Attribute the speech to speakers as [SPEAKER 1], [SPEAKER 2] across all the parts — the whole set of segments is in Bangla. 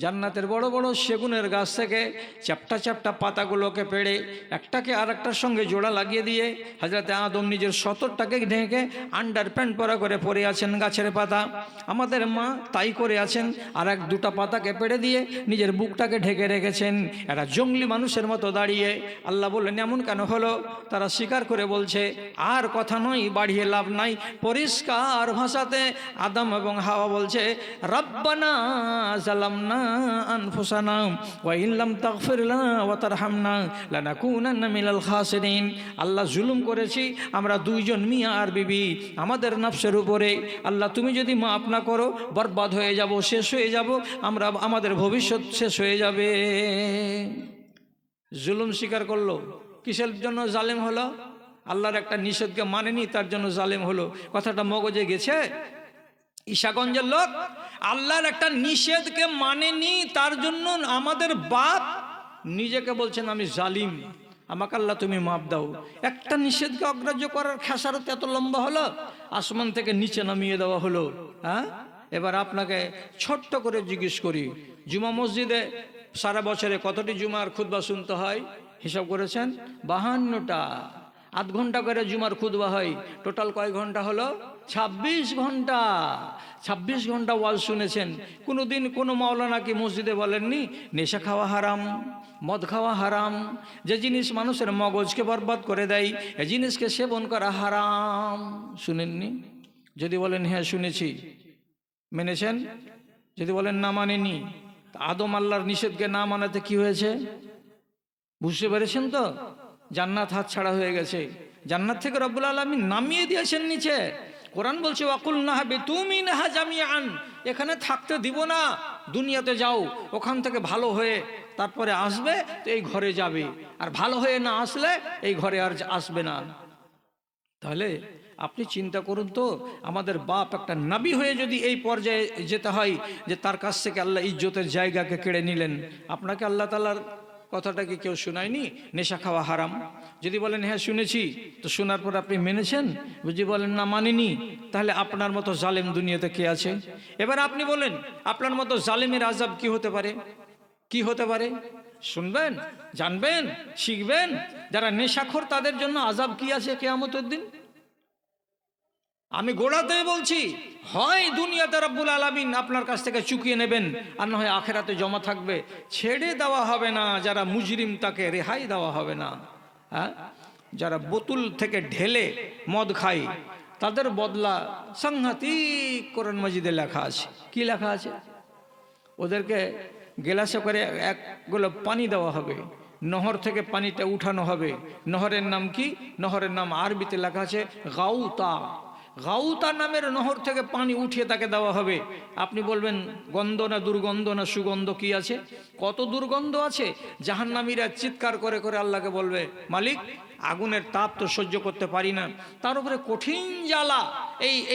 [SPEAKER 1] জান্নাতের বড় বড় সেগুনের গাছ থেকে চ্যাপ্টা চ্যাপ্টা পাতাগুলোকে পেড়ে একটাকে আর একটার সঙ্গে জোড়া লাগিয়ে দিয়ে হযরতে আদম নিজের 70টাকে ঢেকে আন্ডার প্যান্ট পরা করে পরে আছেন গাছের পাতা। আমাদের মা তাই করে আছেন, আর এক দুটা পাতাকে পেড়ে দিয়ে নিজের বুকটাকে ঢেকে রেখেছেন। এরা জঙ্গলি মানুষের মতো দাঁড়িয়ে। আল্লাহ বললেন এমন কেন হলো? তারা স্বীকার করে বলছে আর কথা নয়, বাড়িয়ে লাভ নাই। পরিষ্কার ভাষাতে আদম এবং হাওয়া বলছে রব্বানা জালামনা আনফুসানা ওয়া ইন লাম তাগফির লানা ওয়া তারহামনা লানাকুনান্না মিনাল খাসিরিন। আল্লাহ জুলুম করেছি আমরা দুইজন মিয়া আর বিবি আমাদের নফসের উপরে। আল্লাহ তুমি যদি মাফ না করো বরবাদ হয়ে যাব, শেষ হয়ে যাব, আমরা আমাদের ভবিষ্যৎ শেষ হয়ে যাবে। জুলুম স্বীকার করলো। কিসের জন্য জালেম হলো? আল্লাহর একটা নিষেধকে মানেনি, তার জন্য জালেম হলো। কথাটা মগজে গেছে? ঈশাগঞ্জের লোক আল্লাহর একটা নিষেধকে মানেনি, তার জন্য আমাদের বাপ নিজেকে বলছেন আমি জালিম, আমাকে আল্লাহ তুমি মাপ দাও। একটা নিষেধকে অগ্রাহ্য করার খেসারত এত লম্বা হলো, আসমান থেকে নিচে নামিয়ে দেওয়া হলো। হ্যাঁ, এবার আপনাকে ছোট্ট করে জিজ্ঞেস করি, জুমা মসজিদে সারা বছরে কতটি জুমার খুতবা শুনতে হয়? হিসাব করেছেন? 52টা। আধ ঘন্টা করে জুমার খুতবা হয়, টোটাল কয় ঘন্টা হলো? 26 ঘন্টা। 26 ঘন্টা ওয়াজ শুনেছেন। কোনোদিন কোনো মাওলানা কি মসজিদে বলেননি নেশা খাওয়া হারাম, মদ খাওয়া হারাম, যে জিনিস মানুষের মগজকে বরবাদ করে দেয় এই জিনিসকে সেবন করা হারাম? শুনেননি? যদি বলেন হ্যাঁ শুনেছি, মেনেছেন? যদি বলেন না মানেনি, আদম আল্লাহর নিষেধকে না মানাতে কি হয়েছে বুঝতে পেরেছেন তো? জান্নাত হাত ছাড়া হয়ে গেছে। জান্নাত থেকে রব্বুল আলামিন নামিয়ে দিয়েছেন নিচে। কোরআন বলছে ওয়াকুলনা বিতুমিনহা জামিআন, এখানে থাকতে দিব না, দুনিয়াতে যাও, ওখান থেকে ভালো হয়ে তারপরে আসবে তো এই ঘরে যাবে, আর ভালো হয়ে না আসলে এই ঘরে আর আসবে না। তাহলে আপনি চিন্তা করুন তো, আমাদের বাপ একটা নবী হয়ে যদি এই পর্যায়ে যেতে হয় যে তার কাছ থেকে আল্লাহ ইজ্জতের জায়গাকে কেড়ে নিলেন, আপনাকে আল্লাহ তাআলার কথাটা কি কেউ শোনায়নি? নেশা খাওয়া হারাম। যদি বলেন হ্যাঁ শুনেছি, তো শোনার পর আপনি মেনেছেন। যদি বলেন না মানিনি, তাহলে আপনার মতো জালেম দুনিয়াতে কে আছে? এবার আপনি বলেন আপনার মতো জালেমের আযাব কি হতে পারে? কি হতে পারে শুনবেন, জানবেন, শিখবেন। যারা নেশাখোর তাদের জন্য আযাব কি আছে কিয়ামতের দিন। আমি গোড়াতেই বলছি, হয় দুনিয়াতে রব্বুল আলামিন আপনার কাছ থেকে চুকিয়ে নেবেন, আর না হয় আখেরাতে জমা থাকবে, ছেড়ে দেওয়া হবে না। যারা মুজরিম তাকে রেহাই দেওয়া হবে না। হ্যাঁ, যারা বোতল থেকে ঢেলে মদ খায় তাদের বদলা সাংঘাতিক কোরআন মাজিদে লেখা আছে। কি লেখা আছে? ওদেরকে গেলাসে করে একগুলো পানি দেওয়া হবে, নহর থেকে পানিটা উঠানো হবে। নহরের নাম কি? নহরের নাম আরবিতে লেখা আছে গাউতা। গাউতা নামের নহর থেকে পানি উঠিয়ে তাকে দেওয়া হবে। আপনি বলবেন গন্ধ না দুর্গন্ধ না সুগন্ধ কি আছে? কত দুর্গন্ধ আছে। জাহান্নামীরা চিৎকার করে করে আল্লাহকে বলবে মালিক আগুনের তাপ তো সহ্য করতে পারি না, তার উপরে কঠিন জ্বালা,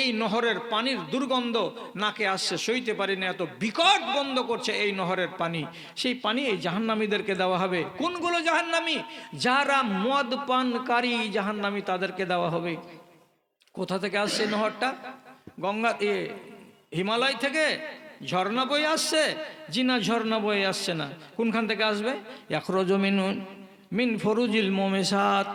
[SPEAKER 1] এই নহরের পানির দুর্গন্ধ নাকে আসছে, সইতে পারি না, এত বিকট গন্ধ করছে এই নহরের পানি। সেই পানি এই জাহান্নামীদেরকে দেওয়া হবে। কোনগুলো জাহান্নামী? যারা মদ পানকারী জাহান্নামী, তাদেরকে দেওয়া হবে। কোথা থেকে আসছে নহরটা? গঙ্গা হিমালয় থেকে ঝর্ণা বয়ে আসছে? জি না, ঝর্ণা বয়ে আসছে না। কোনখান থেকে আসবে? ইয়াখরুজু মিন ফরুজিল মুমিসাত।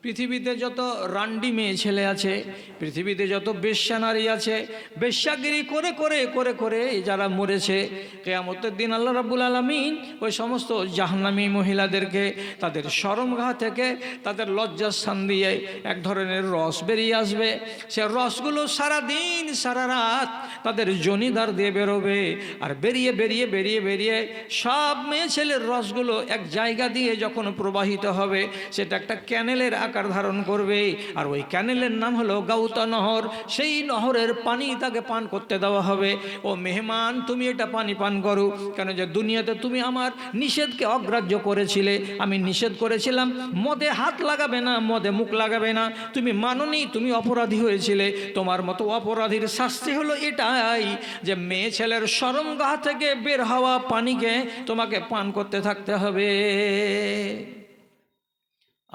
[SPEAKER 1] পৃথিবীতে যত রান্ডি মেয়ে ছেলে আছে, পৃথিবীতে যত বেশ্যা নারী আছে, বেশ্যাগিরি করে করে করে করে যারা মরেছে, কিয়ামতের দিন আল্লাহ রাব্বুল আলামিন ওই সমস্ত জাহান্নামী মহিলাদেরকে তাদের শরমগাহ থেকে, তাদের লজ্জাস্থান দিয়ে এক ধরনের রস বেরিয়ে আসবে। সে রসগুলো সারা দিন সারা রাত তাদের জনিদার দিয়ে বেরোবে, আর বেরিয়ে বেরিয়ে বেরিয়ে বেরিয়ে সব মেয়ে ছেলের রসগুলো এক জায়গা দিয়ে যখন প্রবাহিত হবে, সেটা একটা ক্যানেলের আকার ধারণ করবে। আর ওই ক্যানেলের নাম হলো গাউতা নহর। সেই নহরের পানি তাকে পান করতে দেওয়া হবে। ও মেহমান, তুমি এটা পানি পান করো। কেন? যে দুনিয়াতে তুমি আমার নিষেধকে অগ্রাহ্য করেছিলে। আমি নিষেধ করেছিলাম মদে হাত লাগাবে না, মদে মুখ লাগাবে না, তুমি মানোনি, তুমি অপরাধী হয়েছিলে। তোমার মতো অপরাধীর শাস্তি হলো এটাই যে মেয়ে ছেলের শরমগাহ থেকে বের হওয়া পানিকে তোমাকে পান করতে থাকতে হবে।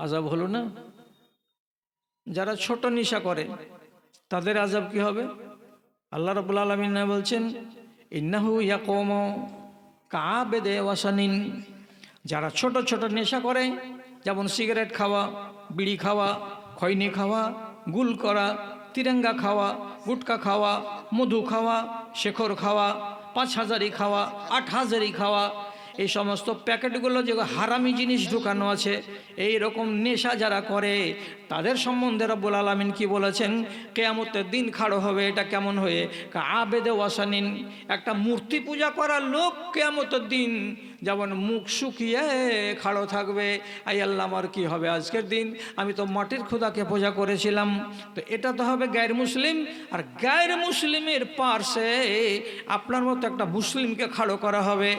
[SPEAKER 1] আযাব হলো না? যারা ছোট নেশা করে তাদের আযাব কি হবে? আল্লাহ রাব্বুল আলামিন বলছেন ইন্নাহু ইয়াকুমু কাবেদে ওয়াসানিন, যারা ছোট ছোট নেশা করে, যেমন সিগারেট খাওয়া, বিড়ি খাওয়া, খৈনি খাওয়া, গুল করা, তিরঙ্গা খাওয়া, গুটকা খাওয়া, মধু খাওয়া, শেখর খাওয়া, 5,000 খাওয়া, 8,000 খাওয়া, এই সমস্ত প্যাকেটগুলো যে হারামি জিনিস ঢুকানো আছে, এই রকম নেশা যারা করে তাদের সম্বন্ধে রব্বুল আলামিন কি বলেছেন? কিয়ামতের দিন খাড়ো হবে এটা কেমন হয়ে? আবেদে ওয়াসানিন, একটা মূর্তি পূজা করার লোক কিয়ামতের দিন যেমন মুখ শুকিয়ে খাড়ো থাকবে। আই আল্লাহ, আমার কি হবে আজকের দিন? আমি তো মাটির খোদাকে পূজা করেছিলাম। তো এটা তো হবে গায়ের মুসলিম, আর গায়ের মুসলিমের পার্শ্বে আপনার মতো একটা মুসলিমকে খাড়ো করা হবে,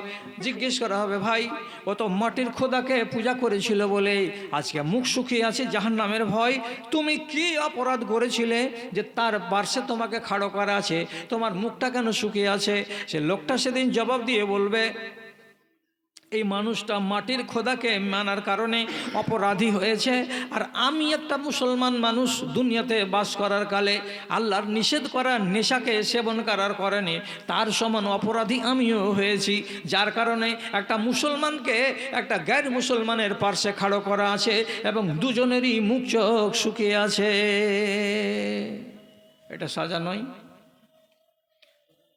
[SPEAKER 1] জিজ্ঞেস করা হবে, ভাই ও তো মাটির খোদাকে পূজা করেছিল বলে আজকে মুখ শুকিয়ে আছে জাহান্নামের ভয়, তুমি কি অপরাধ করেছিলে যে তার পার্শ্বে তোমাকে খাড়ো করা আছে, তোমার মুখটা কেন শুকিয়ে আছে? সে লোকটা সেদিন জবাব দিয়ে বলবে, এই মানুষটা মাটির খোদাকে মানার কারণে অপরাধী হয়েছে, আর আমি একটা মুসলমান মানুষ দুনিয়াতে বাস করার কালে আল্লাহর নিষেধ করা নেশাকে সেবন করার কারণে তার সমান অপরাধী আমিও হয়েছি, যার কারণে একটা মুসলমানকে একটা গ্যার মুসলমানের পার্শ্বে খাড়ো করা আছে এবং দুজনেরই মুখ চোখ শুকিয়ে আছে। এটা সাজা নয়?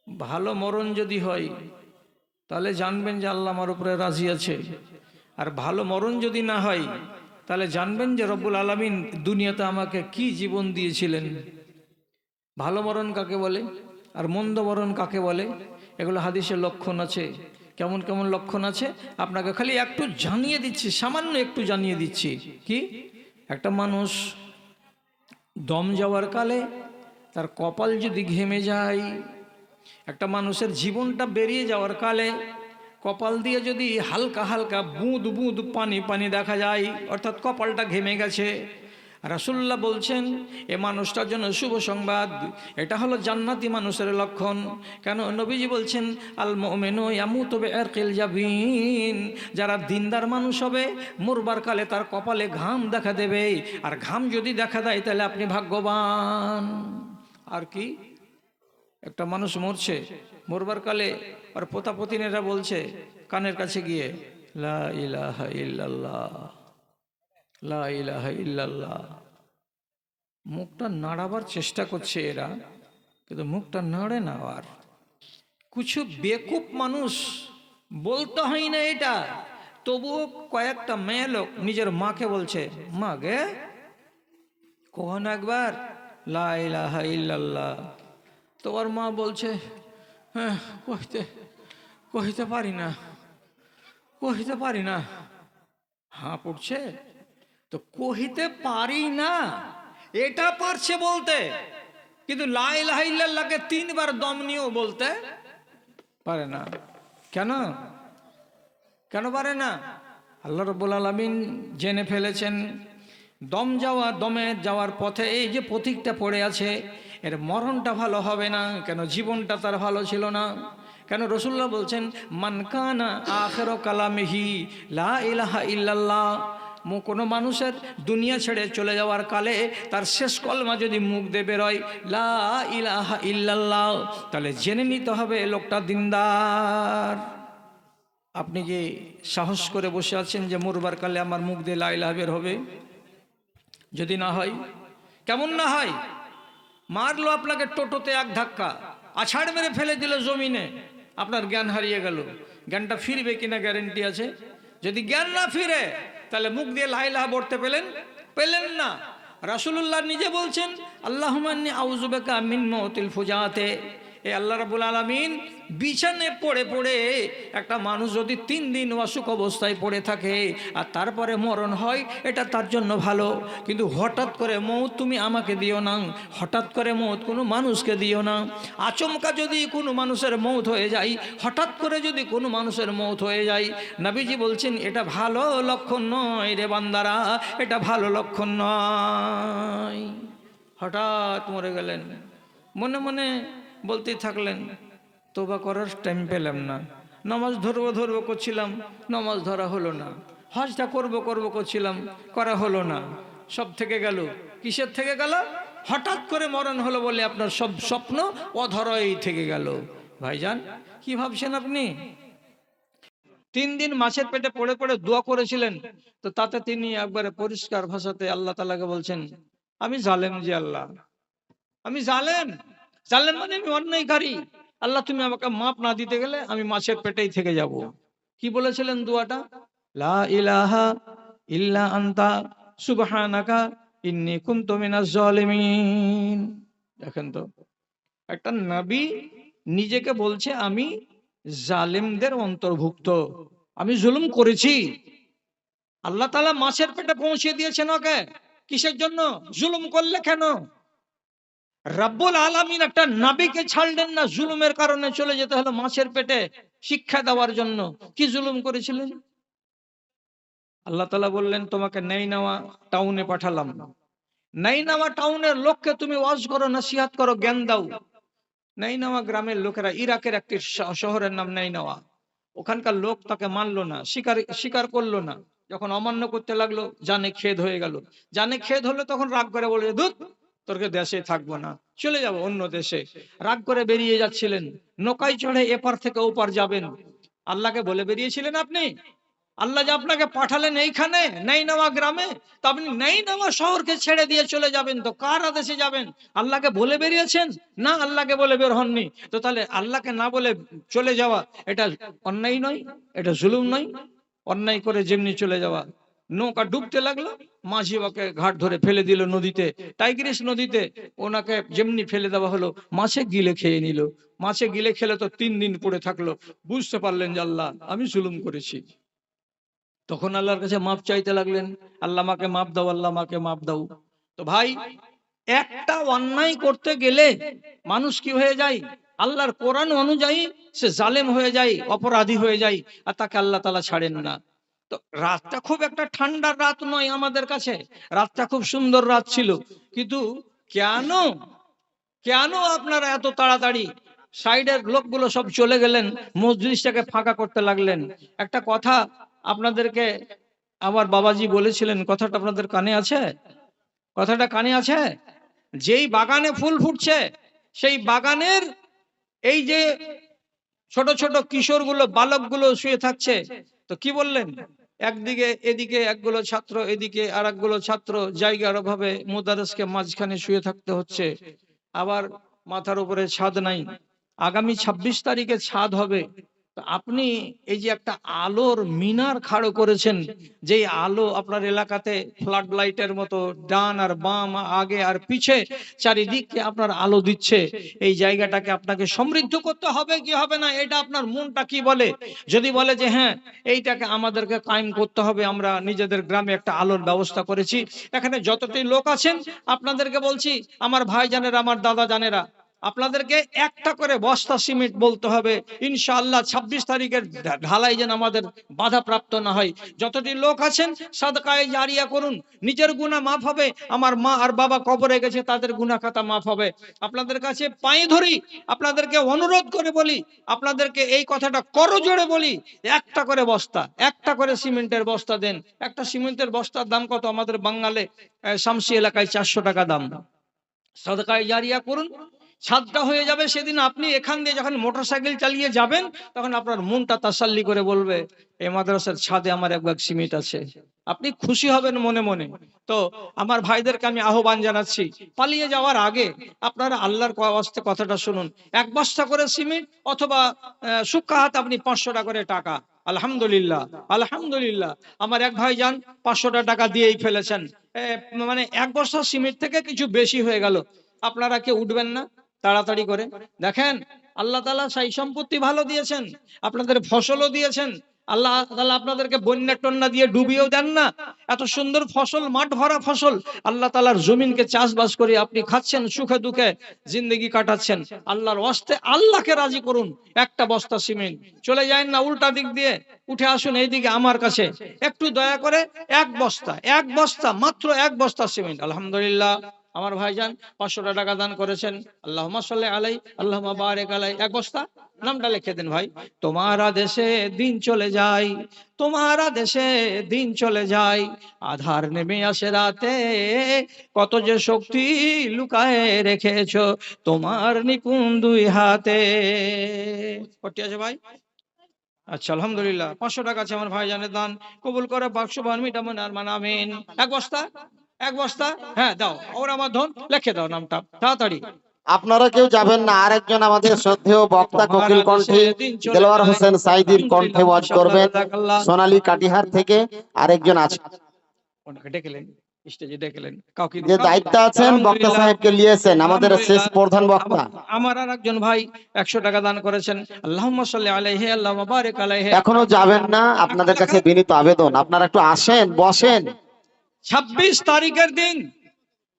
[SPEAKER 1] ভালো মরণ যদি হয় তাহলে জানবেন যে আল্লাহ আমার উপরে রাজি আছে, আর ভালো মরণ যদি না হয় তাহলে জানবেন যে রব্বুল আলামিন দুনিয়াতে আমাকে কি জীবন দিয়েছিলেন। ভালো মরণ কাকে বলে আর মন্দ মরণ কাকে বলে, এগুলো হাদিসের লক্ষণ আছে। কেমন কেমন লক্ষণ আছে আপনাকে খালি একটু জানিয়ে দিচ্ছি, সামান্য একটু জানিয়ে দিচ্ছি। কি? একটা মানুষ দম যাওয়ার কালে তার কপাল যদি ঘেমে যায়, একটা মানুষের জীবনটা বেরিয়ে যাওয়ার কালে কপাল দিয়ে যদি হালকা হালকা বুঁদ বুঁদ পানি পানি দেখা যায়, অর্থাৎ কপালটা ঘেমে গেছে, রাসূলুল্লাহ বলছেন এ মানুষটার জন্য শুভ সংবাদ, এটা হলো জান্নাতি মানুষের লক্ষণ। কেন? নবীজি বলছেন আল মুমিনু ইয়ামুতু বিআরকিল জাবিন, যারা দিনদার মানুষ হবে মরবার কালে তার কপালে ঘাম দেখা দেবে, আর ঘাম যদি দেখা দেয় তাহলে আপনি ভাগ্যবান। আর কি? একটা মানুষ মরছে, মরবার কালে আর পোতাপতিনেরা বলছে কানের কাছে গিয়ে, লা ইলাহা ইল্লাল্লাহ, লা ইলাহা ইল্লাল্লাহ। মুখটা নাড়াবার চেষ্টা করছে এরা, কিন্তু মুখটা নাড়ে না। আর কিছু বেকুব মানুষ বলতে হয় না এটা, তবুও কয়েকটা মেয়ে লোক নিজের মাকে বলছে, মা গে কখন একবার লা ইলাহা ইল্লাল্লাহ। তোমার মা বলছে, হ্যাঁ কহিতে পারি না, কহিতে পারি না। হাঁ পড়ছে তো কহিতে পারি না, এটা পারছে বলতে, কিন্তু লা ইলাহা ইল্লাল্লাহকে 3 বার দম নিয়েও বলতে পারে না। কেন? কেন পারে না? আল্লাহ রাব্বুল আলামিন জেনে ফেলেছেন দম যাওয়া, দমে যাওয়ার পথে এই যে পথিকটা পড়ে আছে এর মরণটা ভালো হবে না। কেন? জীবনটা তার ভালো ছিল না। কেন? রাসূলুল্লাহ বলছেন মান কানা আখিরু কালামিহি লা ইলাহা ইল্লাল্লাহ, কোনো মানুষের দুনিয়া ছেড়ে চলে যাওয়ার কালে তার শেষ কলমা যদি মুখ দিয়ে বেরোয় লা ইলাহা ইল্লাল্লাহ, তাহলে জেনে নিতে হবে লোকটা দিনদার। আপনি কি সাহস করে বসে আছেন যে মরবার কালে আমার মুখ দিয়ে লা ইলাহা বের হবে? যদি না হয়, কেমন না হয়, মারলো আপনাকে টোটোতে এক ধাক্কা, আছাড় মেরে ফেলে দিল জমিনে, আপনার জ্ঞান হারিয়ে গেল, জ্ঞানটা ফিরবে কিনা গ্যারেন্টি আছে? যদি জ্ঞান না ফিরে তাহলে মুখ দিয়ে লা ইলাহা বলতে পেলেন না। রাসূলুল্লাহ নিজে বলছেন আল্লাহুম্মা ইন্নী আউযু বিকা মিন মাউতিল ফুজাতে, এ আল্লাহ রাব্বুল আলামিন বিছানে পড়ে পড়ে একটা মানুষ যদি 3 দিন অসুখ অবস্থায় পড়ে থাকে আর তারপরে মরণ হয়, এটা তার জন্য ভালো। কিন্তু হঠাৎ করে মৌত তুমি আমাকে দিও না, হঠাৎ করে মৌত কোনো মানুষকে দিও না। আচমকা যদি কোনো মানুষের মৌত হয়ে যায়, হঠাৎ করে যদি কোনো মানুষের মৌত হয়ে যায়, নবীজি বলছেন এটা ভালো লক্ষণ নয় রে বান্দারা, এটা ভালো লক্ষণ নয়। হঠাৎ মরে গেলেন, মনে মনে বলতেই থাকলেন তওবা করার টাইম পেলাম না, নামাজ ধরবো করছিলাম, নামাজ ধরা হলো না, হজটা করবো করছিলাম, করা হলো না, সব থেকে গেল। কিসের থেকে গেল? হঠাৎ করে মরণ হলো বলে আপনার সব স্বপ্ন অধরাই থেকে গেল। ভাইজান কি ভাবছেন আপনি? 3 দিন মাছের পেটে পড়ে পড়ে দোয়া করেছিলেন। তো তাতে তিনি একবারে পরিষ্কার ভাষাতে আল্লাহ তাআলাকে বলছেন, আমি জালেম জি আল্লাহ, আমি জালেম। জালেম মানে আমি অন্যায়কারী। আল্লাহ তুমি আমাকে মাপ না দিতে গেলে আমি মাছের পেটেই থেকে যাব। কি বলেছিলেন দোয়াটা? লা ইলাহা ইল্লা আনতা সুবহানাকা ইন্নী কুনতু মিনাজ জালিমিন। দেখেন তো, একটা নবী নিজেকে বলছে আমি জালেমদের অন্তর্ভুক্ত, আমি জুলুম করেছি। আল্লাহ তাআলা মাছের পেটে পৌঁছে দিয়েছেন ওকে, কিসের জন্য? জুলুম করলে কেন? রব্বুল আলামিন একটা নবীকে ছাড়লেন না, জুলুমের কারণে চলে যেতে হলো মাছের পেটে শিক্ষা দেওয়ার জন্য। কি জুলুম করেছিলেন? আল্লাহ তাআলা বললেন তোমাকে নাইনাওয়া টাউনে পাঠালাম, নাইনাওয়া টাউনের লোককে তুমি ওয়াজ করো, নসিহত করো, জ্ঞান দাও। নাইনাওয়া গ্রামের লোকেরা, ইরাকের একটি শহরের নাম নাইনাওয়া, ওখানকার লোক তাকে মানলো না, স্বীকার করলো না। যখন অমান্য করতে লাগলো, জানে খেদ হয়ে গেল। জানে খেদ হলো তখন রাগ করে বলে, ধুৎ তোরকে দেশে থাকবো না, চলে যাব অন্য দেশে। রাগ করে বেরিয়ে যাচ্ছিলেন, নৌকায় চড়ে এপার থেকে ওপার যাবেন। আল্লাহকে বলে বেরিয়েছিলেন আপনি? আল্লাহ যে আপনাকে পাঠালেন এইখানে নাইনাওয়া গ্রামে, তো আপনি নাইনাওয়া শহরকে ছেড়ে দিয়ে চলে যাবেন, তো কার আদেশে যাবেন? আল্লাহকে বলে বেরিয়েছেন? না, আল্লাহকে বলে বের হননি। তো তাহলে আল্লাহকে না বলে চলে যাওয়া এটা অন্যায় নয়? এটা জুলুম নয়? অন্যায় করে যেমনি চলে যাওয়া। নৌকা ডুবতে লাগলো, মাঝি ওকে ঘাট ধরে ফেলে দিল নদীতে, টাইগ্রিস নদীতে। ওনাকে যেমনি ফেলে দেওয়া হলো, মাছে গিলে খেয়ে নিল। মাছে গিলে খেলে তো 3 দিন পড়ে থাকলো। বুঝতে পারলেন যে আল্লাহ আমি জুলুম করেছি। তখন আল্লাহর কাছে মাপ চাইতে লাগলেন, আল্লাহ আমাকে মাপ দাও, আল্লাহ আমাকে মাপ দাও। তো ভাই, একটা অন্যায় করতে গেলে মানুষ কি হয়ে যায়? আল্লাহর কোরআন অনুযায়ী সে জালেম হয়ে যায়, অপরাধী হয়ে যায়, আর তাকে আল্লাহ তাআলা ছাড়েন না। তো রাতটা খুব একটা ঠান্ডার রাত নয় আমাদের কাছে, রাতটা খুব সুন্দর রাত ছিল। কিন্তু কেন কেন আপনারা এত তাড়াতাড়ি সাইডের লোকগুলো সব চলে গেলেন, মজলিসটাকে ফাঁকা করতে লাগলেন? একটা কথা আপনাদেরকে আমার বাবাজি বলেছিলেন, কথাটা আপনাদের কানে আছে? কথাটা কানে আছে? যেই বাগানে ফুল ফুটছে, সেই বাগানের এই যে ছোট ছোট কিশোরগুলো, বালকগুলো শুয়ে থাকছে, তো কি বললেন? একদিকে এদিকে একগুলো ছাত্র, এদিকে আর একগুলো ছাত্র, জায়গার অভাবে মুদাররিসকে মাঝখানে শুয়ে থাকতে হচ্ছে। আবার মাথার উপরে ছাদ নাই। আগামী 26 তারিখে ছাদ হবে। তো আপনি এই যে একটা আলোর মিনার খাড়ো করেছেন, যেই আলো আপনার এলাকাতে ফ্লাড লাইটের মতো ডান আর বাম, আগে আর পিছে চারিদিকে আপনার আলো দিচ্ছে, এই জায়গাটাকে আপনাকে সমৃদ্ধ করতে হবে কি হবে না, এটা আপনার মনটা কি বলে? যদি বলে যে হ্যাঁ, এইটাকে আমাদেরকে কায়েম করতে হবে, আমরা নিজেদের গ্রামে একটা আলোর ব্যবস্থা করেছি, এখানে যতটি লোক আছেন আপনাদেরকে বলছি, আমার ভাই জানেরা, আমার দাদা জানেরা, আপনাদেরকে একটা করে বস্তা সিমেন্ট বলতে হবে, ইনশাআল্লাহ 26 তারিখের ঢালাই যেন আমাদের বাধা প্রাপ্ত না হয়। যতটি লোক আছেন সাদকায়ে জারিয়া করুন, নিজের গুনাহ মাফ হবে, আমার মা আর বাবা কবরে গেছে তাদের গুনাহ খাতা মাফ হবে। আপনাদের কাছে পায়ে ধরি, আপনাদেরকে অনুরোধ করে বলি, আপনাদেরকে এই কথাটা করজোড়ে বলি, একটা করে বস্তা, একটা করে সিমেন্টের বস্তা দেন। একটা সিমেন্টের বস্তার দাম কত আমাদের বাঙালে? শামসি এলাকায় 400 টাকা দাম। সাদকায়ে জারিয়া করুন, ছাদটা হয়ে যাবে। সেদিন আপনি এখান দিয়ে যখন মোটরসাইকেল চালিয়ে যাবেন, তখন আপনার মনটা তাসাল্লি করে বলবে এই মাদ্রাসার ছাদে আমার এক ব্যাগ সিমেন্ট আছে। আপনি খুশি হবেন মনে মনে। তো আমার ভাইদেরকে আমি আহ্বান জানাচ্ছি, পালিয়ে যাওয়ার আগে আপনারা আল্লাহর ওয়াস্তে কথাটা শুনুন। এক বস্তা করে সিমেন্ট অথবা সুক্কা হাত আপনি 500 টাকা করে টাকা, আলহামদুলিল্লাহ আলহামদুলিল্লাহ, আমার এক ভাই যান 500 টাকা দিয়েই ফেলেছেন। মানে এক বস্তা সিমেন্ট থেকে কিছু বেশি হয়ে গেল। আপনারা কে উঠবেন না? তাড়াতাড়ি করে দেখেন, আল্লাহ তাআলা সেই সম্পত্তি ভালো দিয়েছেন, আপনাদের ফসলও দিয়েছেন। আল্লাহ তাআলা আপনাদেরকে বন্যা টন্যা দিয়ে ডুবিয়েও দেন না। এত সুন্দর ফসল, মাঠ ভরা ফসল, আল্লাহ তাআলার জমিনকে চাষবাস করে আপনি খাচ্ছেন, সুখে দুঃখে জিন্দগি কাটাচ্ছেন। আল্লাহর ওয়াস্তে আল্লাহকে রাজি করুন। একটা বস্তা সিমেন্ট, চলে যায় না উল্টা দিক দিয়ে, উঠে আসুন এইদিকে আমার কাছে, একটু দয়া করে এক বস্তা, এক বস্তা, মাত্র এক বস্তা সিমেন্ট। আলহামদুলিল্লাহ, আমার ভাইজান 500 টাকা দান করেছেন, আল্লাহুম্মা সাল্লি আলাই, আল্লাহুম্মা বারিক আলাই। এক বস্তা নামটা লিখে দেন ভাই। তোমারা দেশে দিন চলে যায়, তোমারা দেশে দিন চলে যায়, আধার নেমে আসে রাতে, কত যে শক্তি লুকায়ে রেখেছো তোমার নিপুণ দুই হাতে। কটি আছে ভাই? আচ্ছা আলহামদুলিল্লাহ, 500 টাকা আছে আমার ভাইজানের দান, কবুল করে বাক্স বান মিটামন আর মান আমিন। এক বস্তা, এক বস্তা, হ্যাঁ দাও, ওর আমার ধন লিখে দাও নামটা তাড়াতাড়ি।
[SPEAKER 2] আপনারা কেউ যাবেন না, আরেকজন আমাদের শ্রদ্ধেয় বক্তা কোকিল
[SPEAKER 1] তোমারা দেশে
[SPEAKER 2] কণ্ঠী
[SPEAKER 1] দিন চলে
[SPEAKER 2] দেলোয়ার
[SPEAKER 1] যায়,
[SPEAKER 2] হোসেন সাইদির কণ্ঠে
[SPEAKER 1] আলহামদুলিল্লাহ
[SPEAKER 2] ওয়াজ
[SPEAKER 1] মাশাআল্লাহ
[SPEAKER 2] করবেন।
[SPEAKER 1] জাযাকাল্লাহ।
[SPEAKER 2] সোনালী কাটিহার থেকে আরেকজন আছে,
[SPEAKER 1] ওনাকে ডেকেলেন, স্টেজে ডেকেলেন, কাউকে
[SPEAKER 2] যে দায়িত্ব আছেন বক্তা
[SPEAKER 1] আলহামদুলিল্লাহ,
[SPEAKER 2] সাহেবকে নিয়েছেন, আমাদের শেষ
[SPEAKER 1] আলহামদুলিল্লাহ।
[SPEAKER 2] প্রধান বক্তা।
[SPEAKER 1] আমার আর একজন ভাই 100 টাকা দান করেছেন, আল্লাহুম্মা সাল্লি আলাইহি আল্লাহুম্মা বারিক আলাইহি।
[SPEAKER 2] এখনো যাবেন না, আপনাদের কাছে বিনীত আবেদন, আপনারা একটু আসেন, বসেন।
[SPEAKER 1] 26 তারিখের দিন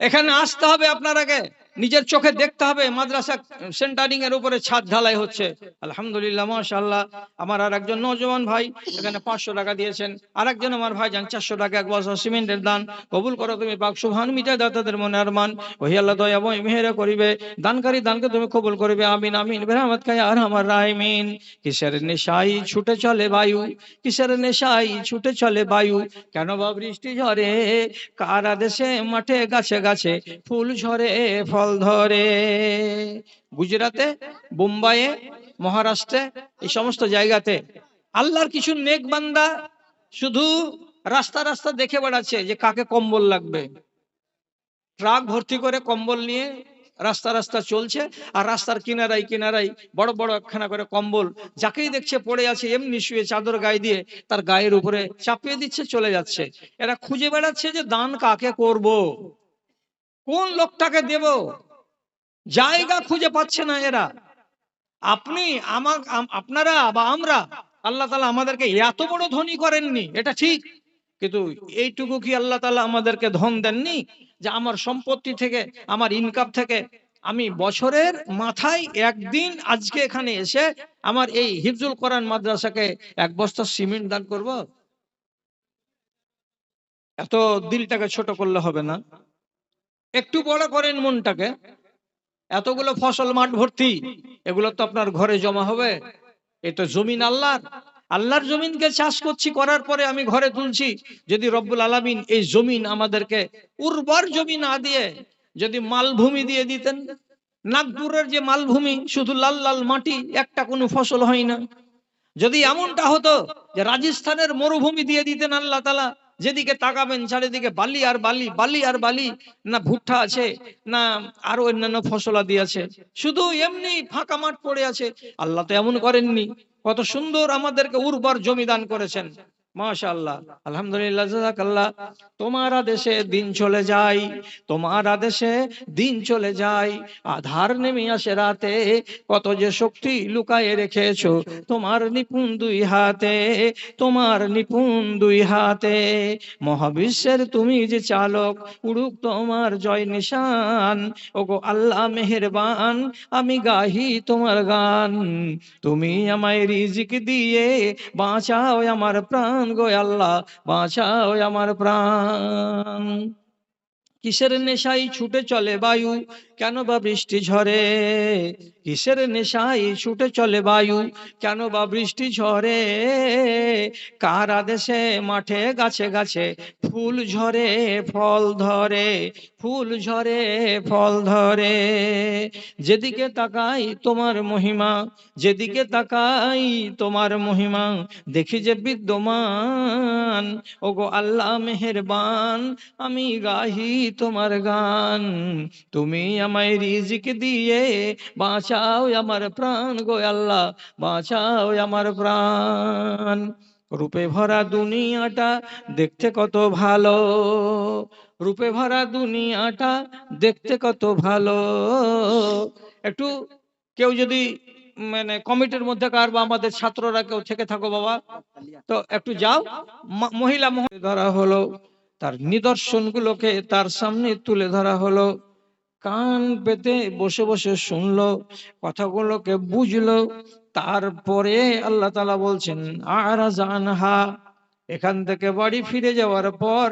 [SPEAKER 1] এখানে আসতে হবে আপনারাকে, নিজের চোখে দেখতে হবে মাদ্রাসা সেন্টারিং এর উপরে ছাদ ঢালাই হচ্ছে। আলহামদুলিল্লাহ মাশাআল্লাহ। আমার আর একজন নওজওয়ান ভাই এখানে 500 টাকা দিয়েছেন, আর একজন আমার ভাই জান 400 টাকা এক বস্তা সিমেন্টের দান, কবুল করো তুমি পাক সুবহান, মিটায় দাও তাদের মনে আরমান। ওহি আল্লাহ দয়াময় মেহের করিবে, দানকারী দানকে তুমি কবুল করিবে, আমিন আমিন বিরহমত কা ইয়া আরহামার রাহিমিন। কিসের নেশাই ছুটে চলে বায়ু, কিসের নেশাই ছুটে চলে বায়ু, কেন বা বৃষ্টি ঝরে, কার আদেশে মাঠে গাছে গাছে ফুল ঝরে ফল ধরে। গুজরাটে, বোম্বাইয়ে, মহারাষ্ট্রে, এই সমস্ত জায়গাতে আল্লাহর কিছু নেক বান্দা শুধু রাস্তা রাস্তা দেখে বেড়াচ্ছে যে কাকে কম্বল লাগবে, ট্রাক ভর্তি করে কম্বল নিয়ে রাস্তা রাস্তা চলছে, আর রাস্তার কিনারায় কিনারায় বড় বড় একখানা করে কম্বল, যাকেই দেখছে পড়ে আছে এমনি শুয়ে চাদর গায়ে দিয়ে তার গায়ের উপরে চাপিয়ে দিচ্ছে, চলে যাচ্ছে। এরা খুঁজে বেড়াচ্ছে যে দান কাকে করব, কোন লোকটাকে দেব, জায়গা খুঁজে পাচ্ছে না এরা। আপনি আপনারা বা আমরা, আল্লাহ তাআলা আমাদেরকে এত বড় ধনী করেননি, এটা ঠিক, কিন্তু এইটুকু কি আল্লাহ তাআলা আমাদেরকে ধন দেননি যে আমার সম্পত্তি থেকে, আমার ইনকাম থেকে আমি বছরের মাথায় একদিন আজকে এখানে এসে আমার এই হিফজুল কোরআন মাদ্রাসাকে এক বস্তা সিমেন্ট দান করব? এত দিলটাকে ছোট করলে হবে না, একটু বড় করেন মনটাকে। এতগুলো ফসল মাঠ ভর্তি, এগুলো তো আপনার ঘরে জমা হবে, এ তো জমিন আল্লাহর, আল্লাহর জমিনকে চাষ করছি, করার পরে আমি ঘরে তুলছি। যদি রব্বুল আলামিন এই জমিন আমাদেরকে উর্বর জমি না দিয়ে যদি মালভূমি দিয়ে দিতেন, নাগপুরের যে মালভূমি শুধু লাল লাল মাটি, একটা কোনো ফসল হয় না, যদি এমনটা হতো যে রাজস্থানের মরুভূমি দিয়ে দিতেন আল্লাহ তাআলা, যেদিকে তাকাবেন চারিদিকে বালি আর বালি, বালি আর বালি, না ভুট্টা আছে না আরো অন্যান্য ফসলাদি আছে, শুধু এমনি ফাঁকা মাঠ পড়ে আছে। আল্লাহ তো এমন করেননি, কত সুন্দর আমাদেরকে উর্বর জমি দান করেছেন, মাশাআল্লাহ আলহামদুলিল্লাহ জাযাকাল্লাহ। তোমার আদেশে দিন চলে যায়, তোমার আদেশে দিন চলে যায়, আধার নেমে আসে রাতে, কত যে শক্তি লুকায়ে রেখেছো তোমার নিপুণ দুই হাতে, তোমার নিপুণ দুই হাতে। মহাবিশ্বের তুমি যে চালক, উড়ুক তোমার জয় নিশান, ওগো আল্লাহ মেহেরবান, আমি গাহি তোমার গান। তুমি আমায় রিজিক দিয়ে বাঁচাও আমার প্রাণ গো আল্লাহ, বাঁচাও আমার প্রাণ। কিসের নেশাই ছুটে চলে বায়ু, কেন বা বৃষ্টি ঝরে, কিসের নেশাই ছুটে চলে বায়ু, কেন বা বৃষ্টি ঝরে, কার আদেশে মাঠে গাছে গাছে ফুল ঝরে ফল ধরে, ফুল ঝরে ফল ধরে। যেদিকে তাকাই তোমার মহিমা, যেদিকে তাকাই তোমার মহিমা, দেখি যে বিদ্যমান, ওগো আল্লাহ মেহেরবান, আমি গাহি তোমার গান। তুমি আমায় রিজিক দিয়ে বাঁচাও আমার প্রাণ গো আল্লাহ, বাঁচাও আমার প্রাণ। রূপে ভরা দুনিয়াটা দেখতে কত ভালো, রূপে ভরা দুনিয়াটা দেখতে কত ভালো। একটু কেউ যদি মানে কমিটির মধ্যে কার বা আমাদের ছাত্ররা কেউ থেকে থাকো বাবা, তো একটু যাও, মহিলা ধরা হলো, তার নিদর্শনগুলোকে তার সামনে তুলে ধরা হলো, কান পেতে বসে বসে শুনলো, কথাগুলোকে বুঝলো, তারপরে আল্লাহ তাআলা বলছেন আরাজ আনহা, এখান থেকে বাড়ি ফিরে যাওয়ার পর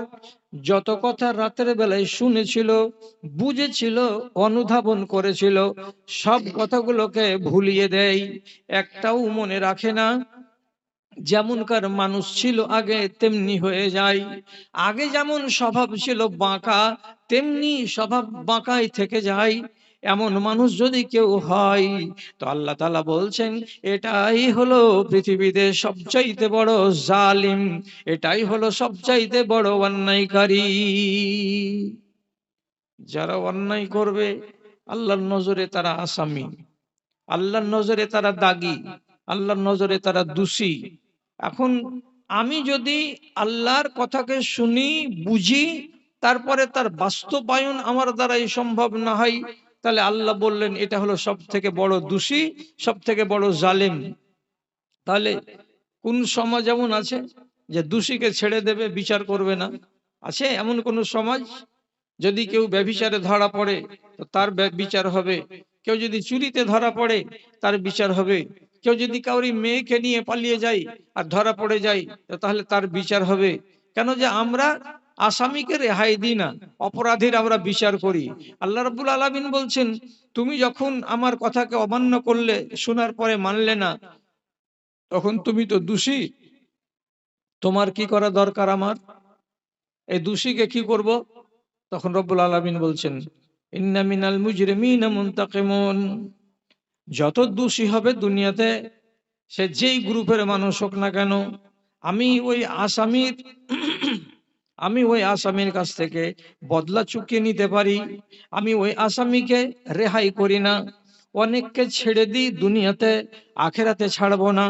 [SPEAKER 1] যত কথা রাতের বেলায় শুনেছিল, বুঝেছিল, অনুধাবন করেছিল, সব কথাগুলোকে ভুলিয়ে দেয়, একটাও মনে রাখে না। যেমনকার মানুষ ছিল আগে তেমনি হয়ে যায়, আগে যেমন স্বভাব ছিল বাঁকা, তেমনি স্বভাব বাঁকাই থেকে যায়। এমন মানুষ যদি কেউ হয়, তো আল্লাহ তাআলা বলছেন এটাই হলো পৃথিবীতে সবচাইতে বড় জালিম, এটাই হলো সবচাইতে বড় অন্যায়কারী। যারা অন্যায় করবে আল্লাহর নজরে তারা আসামি, আল্লাহর নজরে তারা দাগী, আল্লাহর নজরে তারা দোষী। এখন আমি যদি আল্লাহর কথাকে শুনি, বুঝি, তারপরে তার বাস্তবায়ন আমার দ্বারাই সম্ভব না হয়, তাহলে আল্লাহ বললেন এটা হলো সব থেকে বড় দোষী, সব থেকে বড় জালেম। তাহলে কোন সমাজ এমন আছে যে দোষীকে ছেড়ে দেবে, বিচার করবে না? আছে এমন কোন সমাজ? যদি কেউ ব্যভিচারে ধরা পড়ে তো তার বিচার হবে, কেউ যদি চুরিতে ধরা পড়ে তার বিচার হবে, কেউ যদি কাউরি মেয়েকে নিয়ে পালিয়ে যায় আর ধরা পড়ে যায় তো তাহলে তার বিচার হবে। কেন যে আমরা আসামিকে রেহাই দিই না, অপরাধীর আমরা বিচার করি। আল্লাহ রাব্বুল আলামিন বলছেন তুমি যখন আমার কথাকে অমান্য করলে, শোনার পরে মানলে না, তখন তুমি তো দোষী। তোমার কি করা দরকার? আমার এই দোষীকে কি করব? তখন রব্বুল আলামিন বলছেন ইন্না মিনাল মুজরিমিনা মুনতাকিমুন। যত দোষী হবে দুনিয়াতে, সে যেই গ্রুপের মানুষ হোক না কেন, আমি ওই আসামির আমি ওই আসামির কাছ থেকে বদলা চুকিয়ে নিতে পারি। আমি ওই আসামিকে রেহাই করি না। অনেককে ছেড়ে দিই দুনিয়াতে, আখেরাতে ছাড়বো না।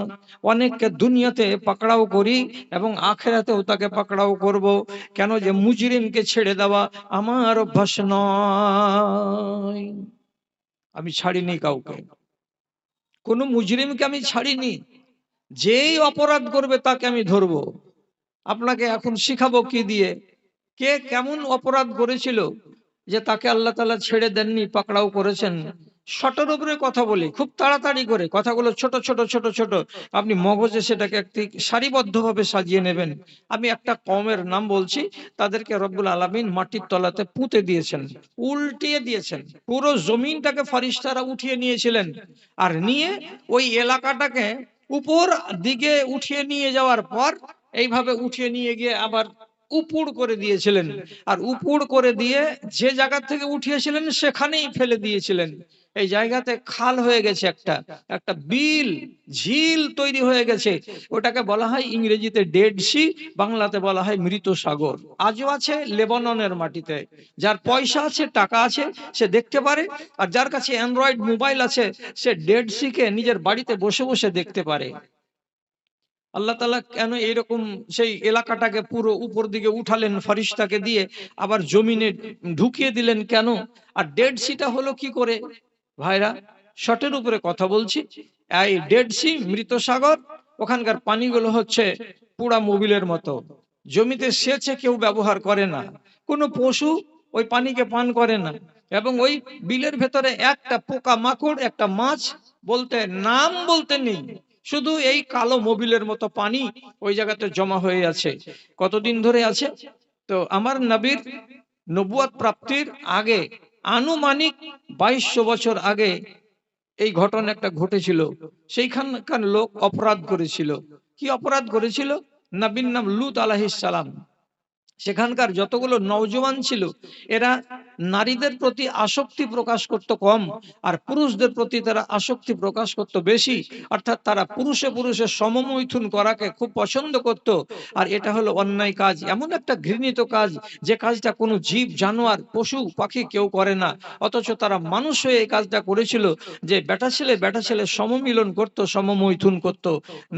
[SPEAKER 1] অনেককে দুনিয়াতে পাকড়াও করি এবং আখেরাতেও তাকে পাকড়াও করব। কেন যে মুজরিমকে ছেড়ে দেওয়া আমার অভ্যাস নয়। আমি ছাড়িনি কাউকে, কোন মুজরিমকে আমি ছাড়িনি। যেই অপরাধ করবে তাকে আমি ধরবো। আপনাকে এখন শিখাবো কি দিয়ে? কে কেমন অপরাধ করেছিল যে তাকে আল্লাহ তাআলা ছেড়ে দেননি, পাকড়াও করেছেন। শর্টের উপরে কথা বলি, খুব তাড়াতাড়ি করে কথাগুলো ছোট ছোট ছোট ছোট, আপনি মগজে সেটাকে একটি সারিবদ্ধভাবে সাজিয়ে নেবেন। আমি একটা কওমের নাম বলছি, তাদেরকে রব্বুল আলামিন মাটির তলাতে পুঁতে দিয়েছেন, উল্টিয়ে দিয়েছেন। পুরো জমিনটাকে ফারিস্তারা উঠিয়ে নিয়েছিলেন, আর নিয়ে ওই এলাকাটাকে উপর দিকে উঠিয়ে নিয়ে যাওয়ার পর এইভাবে উঠিয়ে নিয়ে গিয়ে আবার উপুড় করে দিয়েছিলেন। আর উপুড় করে দিয়ে যে জায়গা থেকে উঠিয়েছিলেন সেখানেই ফেলে দিয়েছিলেন। এই জায়গাতে খাল হয়ে গেছে, একটা একটা বিল, ঝিল তৈরি হয়ে গেছে। ওটাকে বলা হয় ইংরেজিতে ডেড সি, বাংলাতে বলা হয় মৃত সাগর। আজও আছে লেবাননের মাটিতে। যার পয়সা আছে, টাকা আছে, সে দেখতে পারে। আর যার কাছে অ্যান্ড্রয়েড মোবাইল আছে, সে ডেড সি কে নিজের বাড়িতে বসে বসে দেখতে পারে। আল্লাহ তাআলা কেন এইরকম সেই এলাকাটাকে পুরো উপর দিকে উঠালেন ফারিস্তাকে দিয়ে, আবার জমিনে ঢুকিয়ে দিলেন কেন? আর ডেড সিটা হলো কি করে? ভাইরা, শর্টের উপরে কথা বলছি। এই ডেড সি, মৃত সাগর, ওখানকার পানিগুলো হচ্ছে পুরা মোবিলের মতো। জমিতে সেচে কেউ ব্যবহার করে না, কোনো পশু ওই পানিকে পান করে না। এবং ওই বিলের ভেতরে একটা পোকা মাকড়, একটা মাছ বলতে নাম বলতে নেই। শুধু এই কালো মোবিলের মতো পানি ওই জায়গাতে জমা হয়ে আছে। কতদিন ধরে আছে? তো আমার নবীর নবুয়ত প্রাপ্তির আগে, আনুমানিক 2200 বছর আগে এই ঘটনা একটা ঘটেছিল। সেইখানকার লোক অপরাধ করেছিল। কি অপরাধ করেছিল? নবীর নাম লূত আলাইহিস সালাম। সেখানকার যতগুলো নওজওয়ান ছিল, এরা নারীদের প্রতি আসক্তি প্রকাশ করত কম, আর পুরুষদের প্রতি তারা আসক্তি প্রকাশ করত বেশি। অর্থাৎ তারা পুরুষে পুরুষে সমমৈথুন করাকে খুব পছন্দ করত। আর এটা হলো অন্যায় কাজ, এমন একটা ঘৃণিত কাজ যে কাজটা কোনো জীব, জানোয়ার, পশু পাখি কেউ করে না। অথচ তারা মানুষ হয়ে এই কাজটা করেছিল, যে বেটা ছেলে সমমিলন করত, সমমৈথুন করত।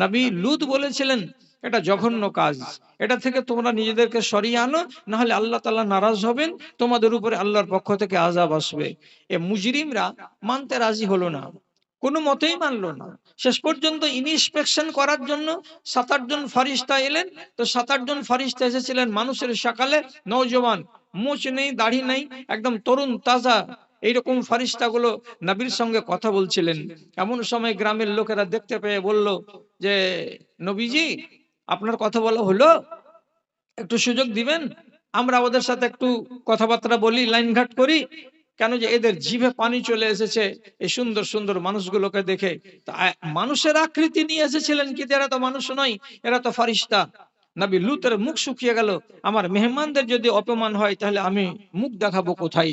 [SPEAKER 1] নবী লূত বলেছিলেন এটা জঘন্য কাজ, এটা থেকে তোমরা নিজেদেরকে সরিয়ে আনো, না হলে আল্লাহ তাআলা নারাজ হবেন, তোমাদের উপরে আল্লাহর পক্ষ থেকে আযাব আসবে। এ মুজরিমরা মানতে রাজি হলো না, কোনো মতেই মানলো না। শেষ পর্যন্ত ইন্সপেকশন করার জন্য 7-8 জন ফারিস্তা এলেন। তো 7-8 জন ফারিস্তা এসেছিলেন মানুষের সকালে, নওজওয়ান, মুছ নেই, দাড়ি নেই, একদম তরুণ তাজা। এইরকম ফারিস্তাগুলো নবীর সঙ্গে কথা বলছিলেন। এমন সময় গ্রামের লোকেরা দেখতে পেয়ে বলল যে নবীজি, আপনার কথা বলা হলো, একটু সুযোগ দিবেন, আমরা ওদের সাথে একটু কথাবার্তা বলি, লাইন ঘাট করি। কেন যে এদের জিভে পানি চলে এসেছে এই সুন্দর সুন্দর মানুষগুলোকে দেখে। মানুষের আকৃতি নিয়ে এসেছিলেন, কিন্তু এরা তো মানুষ নয়, এরা তো ফারিস্তা। নবী লুতের মুখ শুকিয়ে গেল, আমার মেহমানদের যদি অপমান হয় তাহলে আমি মুখ দেখাবো কোথায়?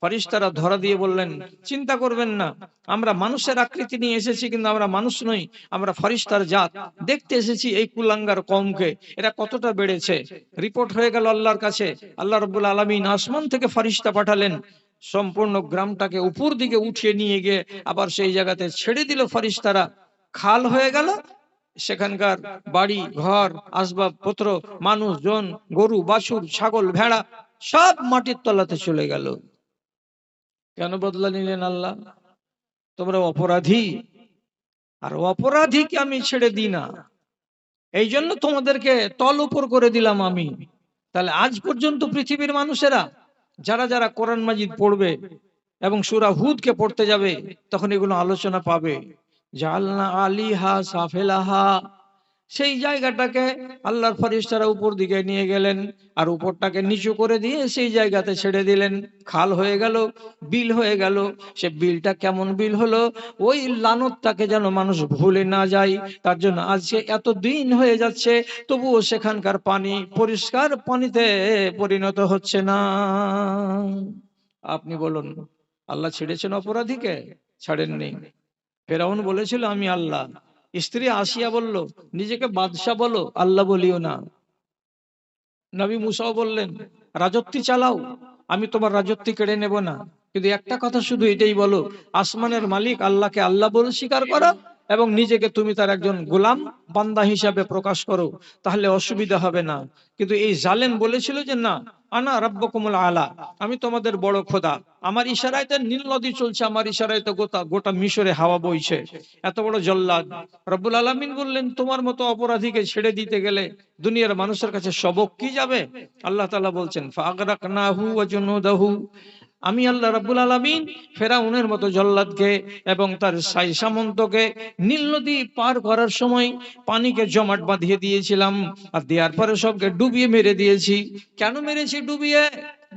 [SPEAKER 1] ফেরেশতারা ধরা দিয়ে বললেন, চিন্তা করবেন না, আমরা মানুষের আকৃতি নিয়ে এসেছি, কিন্তু আমরা মানুষ নই, আমরা ফেরেশতার জাত। দেখতে এসেছি এই কুলাঙ্গার কওমকে, এরা কতটা বেড়েছে। রিপোর্ট হয়ে গেল আল্লাহর কাছে। আল্লাহ রাব্বুল আলামিন আসমান থেকে ফেরেশতা পাঠালেন, সম্পূর্ণ গ্রামটাকে উপর দিকে উঠিয়ে নিয়ে গিয়ে আবার সেই জায়গাতে ছেড়ে দিল ফেরেশতারা। খাল হয়ে গেল, সেখানকার বাড়ি ঘর, আসবাবপত্র, মানুষজন, গরু বাছুর, ছাগল ভেড়া সব মাটির তলাতে চলে গেল। কেন বদলা নিলেন আল্লাহ? তোমরা অপরাধী, আর অপরাধীকে আমি ছেড়ে দিই না, এই জন্য তোমাদেরকে তল উপর করে দিলাম আমি। তাহলে আজ পর্যন্ত পৃথিবীর মানুষেরা যারা যারা কোরআন মাজিদ পড়বে এবং সূরা হুদকে পড়তে যাবে, তখন এগুলো আলোচনা পাবে। জাআলনা আলিহা সাফেলাহা, সেই জায়গাটাকে আল্লাহর ফেরেশতারা উপর দিকে নিয়ে গেলেন, আর উপরটাকে নিচু করে দিয়ে সেই জায়গাতে ছেড়ে দিলেন। খাল হয়ে গেল, বিল হয়ে গেল। সে বিলটা কেমন বিল হলো? ওই লানতটাকে যেন মানুষ ভুলে না যায়, তার জন্য আজকে এত দিন হয়ে যাচ্ছে, তবুও সেখানকার পানি পরিষ্কার পানিতে পরিণত হচ্ছে না। আপনি বলুন, আল্লাহ ছেড়েছেন অপরাধীকে? ছাড়েননি। ফেরাউন বলেছিল আমি আল্লাহ, স্ত্রী আসিয়া বলল নিজেকে বাদশা বলো, আল্লাহ বলিও না। নবী মুসাও বললেন রাজত্ব চালাও, আমি তোমার রাজত্ব কেড়ে নেব না, কিন্তু একটা কথা শুধু এটাই বলো, আসমানের মালিক আল্লাহকে আল্লাহ বলে স্বীকার করো এবং নিজেকে তুমি তার একজন গোলাম বান্দা হিসাবে প্রকাশ করো, তাহলে অসুবিধা হবে না। কিন্তু এই জালেম বলেছিল যে না, আনা রাব্বুকুমুল আলা, আমি তোমাদের বড় খোদা, আমার ইশারায় তো নীল নদী চলছে, আমার ইশারায় তো গোটা গোটা মিশরে হাওয়া বইছে, এত বড় জল্লাদ। রব্বুল আলামিন বললেন তোমার মতো অপরাধীকে ছেড়ে দিতে গেলে দুনিয়ার মানুষের কাছে সবক কি যাবে? আল্লাহ তাআলা বলছেন ফাগরাকনাহু ওয়া জুনুদাহু, আমি আল্লাহ রাব্বুল আলামিন ফেরাউনের মতো জল্লাদকে এবং তার সাই সামন্তকে নীল নদী পার করার সময় পানিকে জমাট বাঁধিয়ে দিয়েছিলাম, আর দেওয়ার পরে সবকে ডুবিয়ে মেরে দিয়েছি। কেন মেরেছি ডুবিয়ে?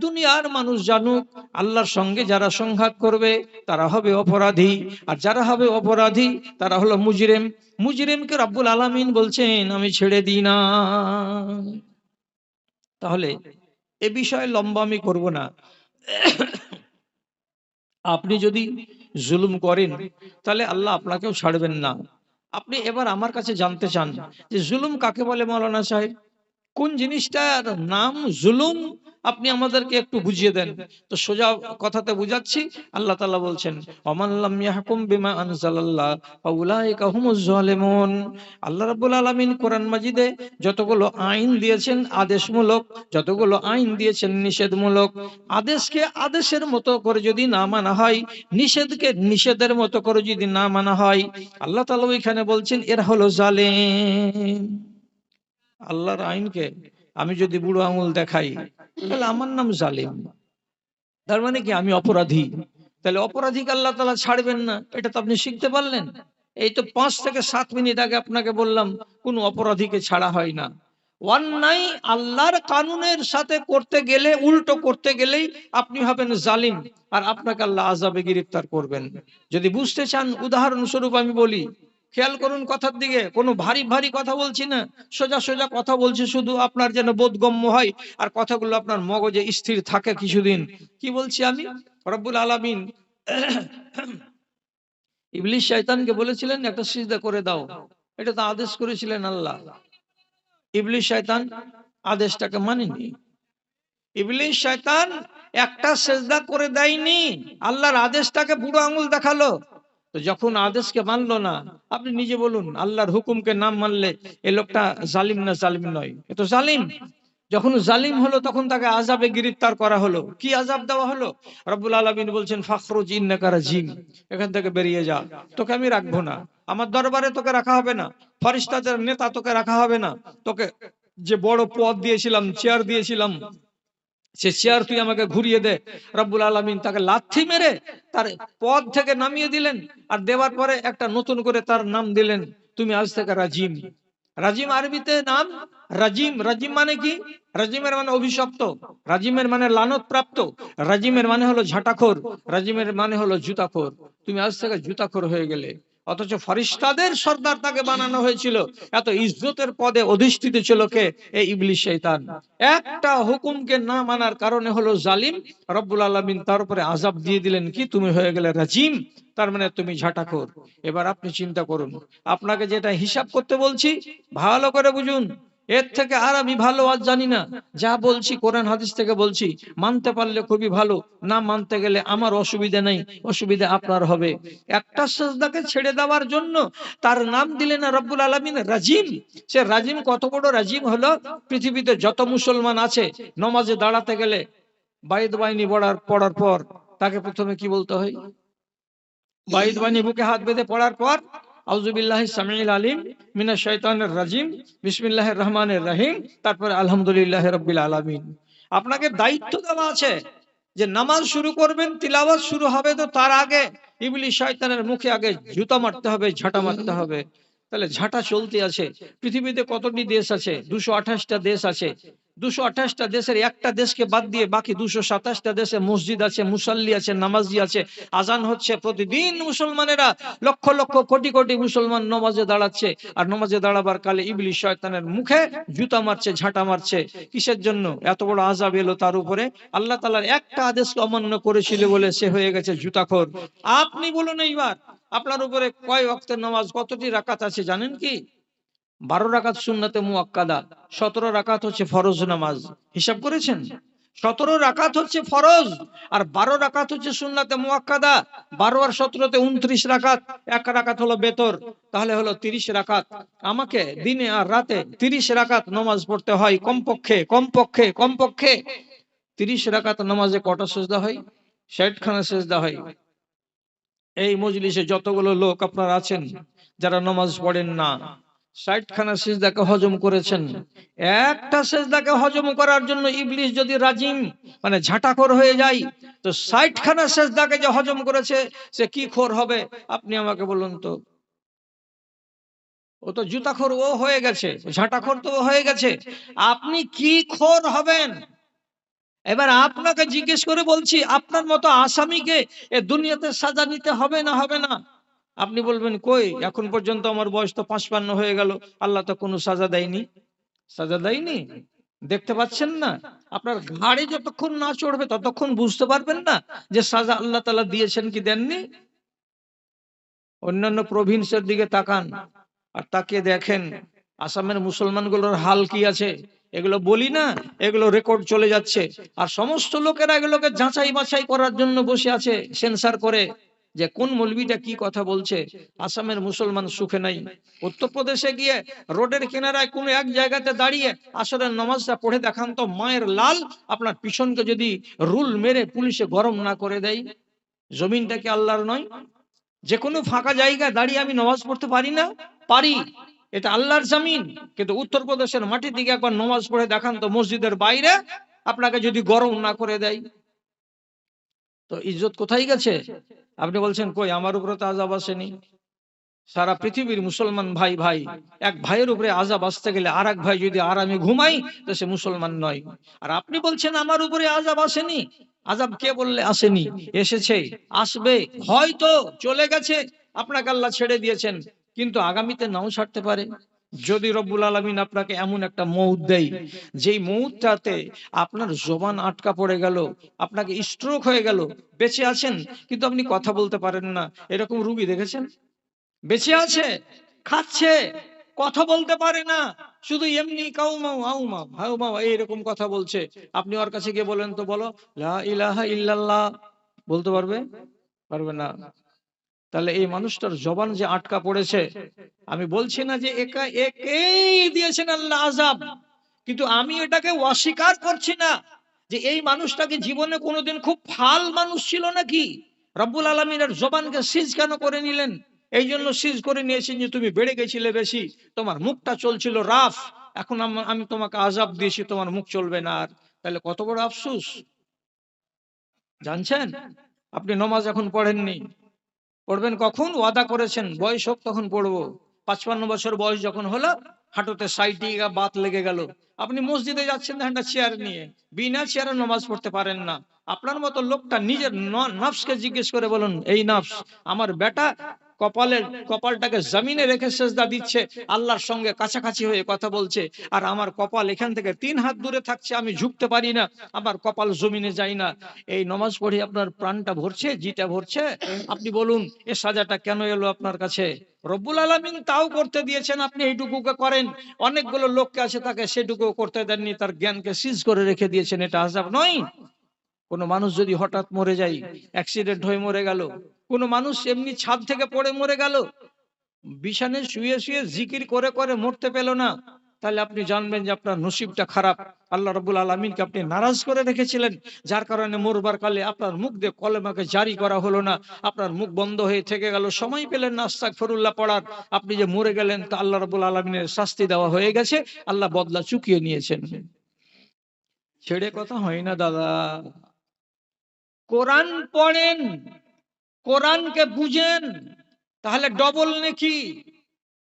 [SPEAKER 1] দুনিয়ার মানুষ জানুক আল্লাহর সঙ্গে যারা সংঘাত করবে তারা হবে অপরাধী, আর যারা হবে অপরাধী তারা হলো মুজরিম। মুজরিমকে রাব্বুল আলামিন বলছেন আমি ছেড়ে দিই না। তাহলে এ বিষয়ে লম্বা আমি করব না। আপনি যদি জুলুম করেন তাহলে আল্লাহ আপনাকেও ছাড়বেন না। আপনি এবার আমার কাছে জানতে চান যে জুলুম কাকে বলে মাওলানা সাহেব? কোন জিনিসটার নাম জুলুম? আপনি আমাদেরকে একটু বুঝিয়ে দেন। তো সোজা কথাতে বুঝাচ্ছি, আল্লাহ তাআলা বলছেন ওমান লাম ইয়াহকুম বিমা আনজালাল্লাহ ফাউলাইকা হুমুজ জালিমুন। আল্লাহ রাব্বুল আলামিন কোরআন মাজিদে যতগুলো আইন দিয়েছেন আদেশমূলক, যতগুলো আইন দিয়েছেন নিষেধমূলক, আদেশকে আদেশের মতো করে যদি না মানা হয়, নিষেধকে নিষেধের মতো করে যদি না মানা হয়, আল্লাহ তাআলা ওইখানে বলছেন এরা হলো জালিম। আল্লাহর আইনকে আমি যদি বুড়ো আঙুল দেখাই তাহলে আমার নাম জালিম, তার মানে কি আমি অপরাধী। তাহলে অপরাধীকে আল্লাহ তাআলা ছাড়বেন না, এটা তো আপনি শিখতে পারলেন। এই তো 5 থেকে 7 মিনিট আগে আপনাকে বললাম কোন অপরাধীকে ছাড়া হয় না। অন্যায় আল্লাহর কানুনের সাথে করতে গেলে, উল্টো করতে গেলেই আপনি হবেন জালিম, আর আপনাকে আল্লাহ আযাবে গ্রেফতার করবেন। যদি বুঝতে চান উদাহরণস্বরূপ আমি বলি, খেয়াল করুন কথার দিকে, কোনো ভারী ভারী কথা বলছি না, সোজা সোজা কথা বলছি, শুধু আপনার যেন বোধগম্য হয় আর কথাগুলো আপনার মগজে স্থির থাকে কিছুদিন। কি বলছি আমি? রব্বুল আলামিন ইবলিস শয়তানকে বলেছিলেন একটা সিজদা করে দাও, এটা তো আদেশ করেছিলেন আল্লাহ। ইবলিস শয়তান আদেশটাকে মানেনি। ইবলিস শয়তান একটা সিজদা করে দেয়নি, আল্লাহর আদেশটাকে বুড়ো আঙুল দেখালো। তো যখন আদেশকে মানলো না, আপনি নিজে বলুন আল্লাহর হুকুমকে নাম মানলে এই লোকটা জালিম না জালিম নয়? এ তো জালিম। যখন জালিম হলো তখন তাকে আযাবে গ্রেফতার করা হলো। কি আযাব দেওয়া হলো? রব্বুল আলামিন বলছেন ফাখরুজ ইন্নাকা রাজিম, এখান থেকে বেরিয়ে যা, তোকে আমি রাখবো না, আমার দরবারে তোকে রাখা হবে না, ফেরেশতাদের নেতা তোকে রাখা হবে না, তোকে যে বড় পদ দিয়েছিলাম, চেয়ার দিয়েছিলাম, সে চেয়ার তুই আমাকে ঘুরিয়ে দে। রব্বুল আলামিন তাকে লাথি মেরে তার পদ থেকে নামিয়ে দিলেন, আর দেওয়ার পরে একটা নতুন করে তার নাম দিলেন, তুমি আজ থেকে রাজিম। রাজিম আরবিতে নাম রাজিম। রাজিম মানে কি? রাজিমের মানে অভিশপ্ত, রাজিমের মানে লানত প্রাপ্ত, রাজিমের মানে হলো ঝাঁটাখোর, রাজিমের মানে হলো জুতাখোর। তুমি আজ থেকে জুতাখোর হয়ে গেলে। অথচ ফেরেশতাদের সর্দার তাকে বানানো হয়েছিল। এত ইজ্জতের পদে অধিষ্ঠিত ছিল কে? এই ইবলিস শয়তান। একটা হুকুমকে না মানার কারণে হলো জালিম। রব্বুল আলামিন তার উপরে আযাব দিয়ে দিলেন কি, তুমি হয়ে গেলে রাজিম, তার মানে তুমি ঝাঁটাখোর। এবার আপনি চিন্তা করুন, আপনাকে যেটা হিসাব করতে বলছি ভালো করে বুঝুন। এর থেকে আর আমি ভালো আজ জানি না। যা বলছি কোরআন হাদিস থেকে বলছি, মানতে পারলে খুবই ভালো, না মানতে গেলে আমার অসুবিধা নেই, অসুবিধা আপনার হবে। একটা সেজদাকে ছেড়ে দেওয়ার জন্য তার নাম দিলেন রব্বুল আলামিন রাজিম। সে রাজিম কত বড় রাজিম হলো, পৃথিবীতে যত মুসলমান আছে নামাজে দাঁড়াতে গেলে বাইদ বাহিনী পড়ার পর তাকে প্রথমে কি বলতে হয়? বাইদ বাহিনী বুকে হাত বেঁধে পড়ার পর আউযুবিল্লাহি সামিউল আলিম মিনাশ শাইতানির রাজিম বিসমিল্লাহির রহমানির রহিম, তারপরে আলহামদুলিল্লাহি রাব্বিল আলামিন। আপনাকে দায়িত্ব দেওয়া আছে যে নামাজ শুরু করবেন, তিলাওয়াত শুরু হবে, তো তার আগে ইবলিস শয়তানের মুখে আগে জুতা মারতে হবে, ঝাঁটা মারতে হবে। তাহলে ঝাঁটা চলতে আছে। পৃথিবীতে কতটি দেশ আছে? 228টা দেশ আছে। 228টা দেশের একটা দেশকে বাদ দিয়ে বাকি 227টা দেশে মসজিদ আছে, মুসাল্লি আছে, নামাজি আছে, আজান হচ্ছে প্রতিদিন। মুসলমানেরা লক্ষ লক্ষ কোটি কোটি মুসলমান নামাজে দাঁড়াচ্ছে, আর নামাজে দাঁড়াবার কালে ইবলিস শয়তানের মুখে জুতা মারছে, ঝাঁটা মারছে। কিসের জন্য এত বড় আযাব এলো তার উপরে? আল্লাহ তাআলার একটা আদেশকে অমান্য করেছিল বলে সে হয়ে গেছে জুতাখোর। আপনি বলুন এইবার, আপনার উপরে কয় ওয়াক্তের নামাজ, কতটি রাকাত আছে জানেন কি? 12 রাকাত সুন্নতে মুআক্কাদা, 17 রাকাত হচ্ছে ফরজ নামাজ। হিসাব করেছেন? 17 রাকাত হচ্ছে ফরজ, আর 12 রাকাত হচ্ছে সুন্নতে মুআক্কাদা। 12 আর 17 তে 29 রাকাত, এক রাকাত হলো বেতর, তাহলে হলো 30 রাকাত। আমাকে দিনে আর রাতে 30 রাকাত নামাজ পড়তে হয় কমপক্ষে কমপক্ষে কমপক্ষে। 30 রাকাত নামাজে কটা সিজদা হয়? 60 খানা সিজদা হয়। এই মজলিসে যতগুলো লোক আপনারা আছেন যারা নামাজ পড়েন না, 60 খানা সিজদাকে হজম করেছেন। একটা সিজদাকে হজম করার জন্য ইবলিস যদি রাজিম মানে ঝাঁটাখোর হয়ে যায়, তো 60 খানা সিজদাকে যে হজম করেছে সে কি খোর হবে? আপনি আমাকে বলুন তো। ও তো জুতাখোর ও হয়ে গেছে, ঝাঁটাখোর তো ও হয়ে গেছে, আপনি কি খোর হবেন? এবার আপনাকে জিজ্ঞেস করে বলছি, আপনার মতো আসামিকে এ দুনিয়াতে সাজা নিতে হবে না হবে না? আপনি বলবেন কই, এখন পর্যন্ত আমার বয়স তো 55 হয়ে গেল, আল্লাহ তো কোনো সাজা দেয়নি। সাজা দেয়নি? দেখতে পাচ্ছেন না? আপনার ঘাড়ে যতক্ষণ না চড়বে ততক্ষণ বুঝতে পারবেন না যে সাজা আল্লাহ তাআলা দিয়েছেন কি দেননি। অন্যান্য প্রভিন্সের দিকে তাকান, আর তাকিয়ে দেখেন আসামের মুসলমানগুলোর হাল কি আছে। এগুলো বলি না, এগুলো রেকর্ড চলে যাচ্ছে, আর সমস্ত লোকেরা এগুলোকে যাচাই বাছাই করার জন্য বসে আছে সেন্সার করে যে কোন মৌলবীটা কি কথা বলছে। আসামের মুসলমান সুখে নাই। উত্তরপ্রদেশে গিয়ে রোডের কিনারায় কোনো এক জায়গাতে দাঁড়িয়ে আসরের নামাজটা পড়ে দেখান তো, মায়ের লাল আপনার পিছনকে যদি রুল মেরে পুলিশে গরম না করে দেয়। জমিনটা কি আল্লাহর নয়? যে কোনো ফাঁকা জায়গায় দাঁড়িয়ে আমি নামাজ পড়তে পারি না? পারি, এটা আল্লাহর জমিন। কিন্তু উত্তরপ্রদেশের মাটির দিকে একবার নামাজ পড়ে দেখান তো, মসজিদের বাইরে আপনাকে যদি গরম না করে দেয়, তো ইজ্জত কোথায় গেছে? আপনি বলছেন কই, আমার উপরে তো আযাব আসেনি। সারা পৃথিবীর মুসলমান ভাই ভাই, এক ভাইয়ের উপরে আযাব আসতে গেলে আর এক ভাই যদি আরামে ঘুমাই তো সে মুসলমান নয়। আর আপনি বলছেন আমার উপরে আযাব আসেনি। আযাব কে বললে আসেনি? এসেছে, আসবে, হয়তো চলে গেছে, আপনাকে আল্লাহ ছেড়ে দিয়েছেন, কিন্তু আগামীতে নাও ছাড়তে পারে। যদি রব্বুল আলামিন আপনাকে এমন একটা মউত দেয়, যেই মউতটাতে আপনার জবান আটকা পড়ে গেল, আপনাকে স্ট্রোক হয়ে গেল, বেঁচে আছেন কিন্তু আপনি কথা বলতে পারেন না, এরকম রোগী দেখেছেন? বেঁচে আছে, খাচ্ছে, কথা বলতে পারে না, শুধু এমনি কাউমাউ আউমাউ হাউমাউ এইরকম কথা বলছে। আপনি ওর কাছে গিয়ে বলেন তো, বলো লা ইলাহা ইল্লাল্লাহ, বলতে পারবে? পারবে না। তাহলে এই মানুষটার জবান যে আটকা পড়েছে, আমি বলছি না যে একেই দিয়েছেন আল্লাহ আযাব, কিন্তু আমি এটাকে অস্বীকার করছি না যে এই মানুষটাকে জীবনে কোনোদিন খুব ফাল মানুষ ছিল নাকি? রব্বুল আলামিনের জবানকে সিজ কেন করে নিলেন? এই জন্য সিজ করে নিয়েছেন যে তুমি বেড়ে গেছিলে বেশি, তোমার মুখটা চলছিল রাফ, এখন আমি তোমাকে আযাব দিয়েছি, তোমার মুখ চলবে না আর। তাহলে কত বড় আফসোস জানছেন? আপনি নামাজ এখন পড়েননি, পড়বেন কখন? ওয়াদা করেছেন বয়স হোক তখন পড়বো। 55 বছর বয়স যখন হলো, হাঁটুতে 60 বাত লেগে গেল, আপনি মসজিদে যাচ্ছেন একটা চেয়ার নিয়ে, বিনা চেয়ারে নামাজ পড়তে পারেন না। আপনার মতো লোকটা নিজের নফসকে জিজ্ঞেস করে বলুন, এই নফস, আমার বেটা কপালটাকে জমিনে রেখে সেজদা দিচ্ছে, আল্লাহর সঙ্গে কাছাকাছি হয়ে কথা বলছে, আর আমার কপাল এখান থেকে 3 হাত দূরে থাকছে, আমি ঝুঁকতে পারি না, আমার কপাল জমিনে যায় না। এই নামাজ পড়ে আপনার প্রাণটা ভরছে, জিটা ভরছে? আপনি বলুন এ সাজাটা কেন এলো আপনার কাছে? রব্বুল আলামিন তাও করতে দিয়েছেন, আপনি এইটুকুকে করেন। অনেকগুলো লোককে আছে তাকে সেটুকু করতে দেননি, তার জ্ঞানকে সিজ করে রেখে দিয়েছেন। এটা আযাব নয়? কোন মানুষ যদি হঠাৎ মরে যায়, অ্যাক্সিডেন্ট হয়ে মরে গেল, কোন মানুষ এমনি ছাদ থেকে পড়ে মরে গেল, বিছানায় শুয়ে শুয়ে জিকির করে করে মরতে পেল না, তাহলে আপনি জানবেন যে আপনার নসিবটা খারাপ। আল্লাহ রাব্বুল আলামিনকে আপনি নারাজ করে রেখেছিলেন, যার কারণে মরবার কালে আপনার মুখ দিয়ে কলেমাকে জারি করা হলো না, আপনার মুখ বন্ধ হয়ে থেকে গেল, সময় পেলেন না আস্তাগফিরুল্লাহ পড়ার। আপনি যে মরে গেলেন, তা আল্লাহ রাব্বুল আলামিনের শাস্তি দেওয়া হয়ে গেছে, আল্লাহ বদলা চুকিয়ে নিয়েছেন। ছেড়ে কথা হয় না দাদা। কোরআন পড়েন, কোরআনকে বুঝেন, তাহলে ডবল নেকি।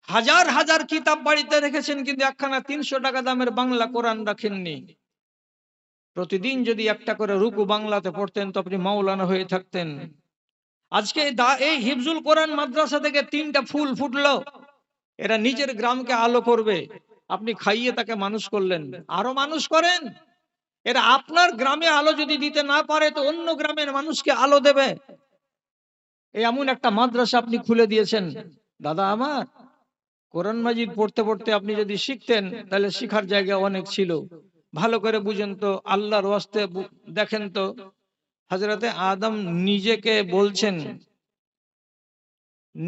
[SPEAKER 1] হাজার হাজার কিতাব বাড়িতে রেখেছেন, কিন্তু একখানা 300 টাকা দামের বাংলা কোরআন রাখেননি। প্রতিদিন যদি একটা করে রুকু বাংলাতে পড়তেন তো আপনি মাওলানা হয়ে থাকতেন। আজকে এই হিফজুল কোরআন মাদ্রাসা থেকে 3টা ফুল ফুটলো, এরা নিজের গ্রামকে আলো করবে, আপনি খাইয়ে তাকে মানুষ করলেন। আরো মানুষ করেন, এরা আপনার গ্রামে আলো যদি দিতে না পারে তো অন্য গ্রামের মানুষকে আলো দেবে। এমন একটা মাদ্রাসা আপনি খুলে দিয়েছেন। দাদা আমার, কোরআন মাজিদ পড়তে পড়তে আপনি যদি শিখতেন তাহলে শিখার জায়গা অনেক ছিল। ভালো করে বুঝেন তো, আল্লাহর ওয়াস্তে দেখেন তো, হযরতে আদম নিজেকে বলছেন,